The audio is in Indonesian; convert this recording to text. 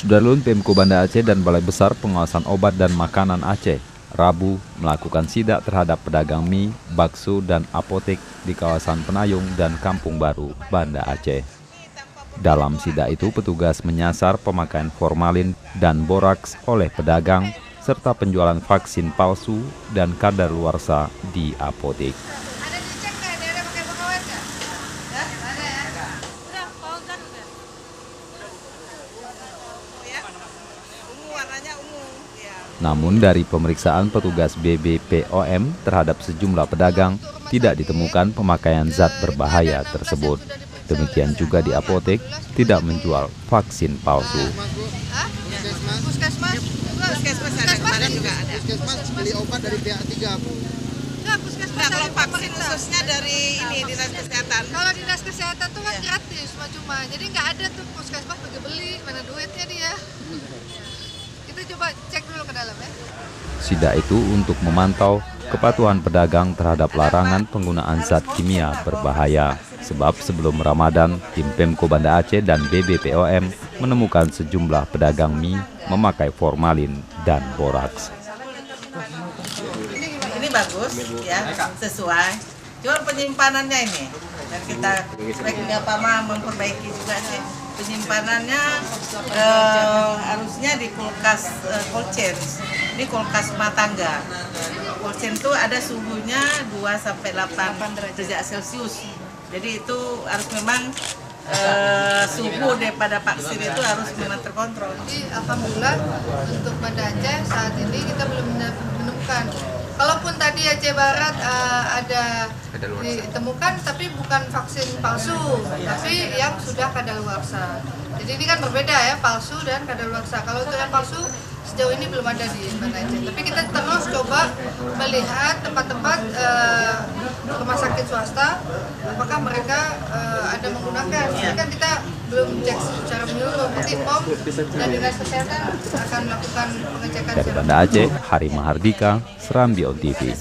Sudarlun Pemko Banda Aceh dan Balai Besar Pengawasan Obat dan Makanan Aceh Rabu melakukan sidak terhadap pedagang mie, bakso, dan apotek di kawasan Penayung dan Kampung Baru, Banda Aceh. Dalam sidak itu, petugas menyasar pemakaian formalin dan boraks oleh pedagang, serta penjualan vaksin palsu dan kadaluarsa di apotek. Ada dicek nggak daerah pakai pengawet nggak? Ada ya? Udah, pausan udah. Ya, ungu warnanya ungu. Ya. Namun dari pemeriksaan petugas BBPOM terhadap sejumlah pedagang, tidak ditemukan pemakaian zat berbahaya tersebut. Demikian juga di apotek tidak menjual vaksin palsu. Puskesmas juga. Puskesmas ada, kemarin juga ada. Puskesmas beli obat dari pihak 3, Bu. Enggak, puskesmas Kalau dari vaksin pemerintah. khususnya dari ini Dinas Kesehatan. Kalau dinas kesehatan tuh kan gratis, cuma jadi nggak ada tuh puskesmas beli, mana duitnya dia. Kita coba cek dulu ke dalam ya. Sidak itu untuk memantau kepatuhan pedagang terhadap larangan penggunaan zat kimia berbahaya. Sebab sebelum Ramadan, tim Pemko Banda Aceh dan BBPOM menemukan sejumlah pedagang mie memakai formalin dan boraks. Ini bagus ya, sesuai. Cuma penyimpanannya ini. Dan kita sebaiknya memperbaiki juga sih. Penyimpanannya harusnya di kulkas cold chain. Ini kulkas rumah tangga. Cold chain itu ada suhunya 2-8 derajat Celcius. Jadi itu harus memang suhu daripada vaksin itu harus memang terkontrol. Jadi alhamdulillah untuk Banda Aceh saat ini kita belum menemukan. Kalaupun tadi Aceh Barat ada ditemukan, tapi bukan vaksin palsu, tapi yang sudah kadaluarsa. Jadi ini kan berbeda ya, palsu dan kadaluarsa. Kalau untuk yang palsu sejauh ini belum ada di Banda Aceh. Tapi kita terus coba melihat tempat-tempat rumah sakit swasta, apakah mereka ada menggunakan. Ini kan kita belum cek secara menyeluruh. Nanti POM dan Dinas Kesehatan akan melakukan pengecekan. Dari Banda Aceh, Hari Mahardika, Serambi On TV.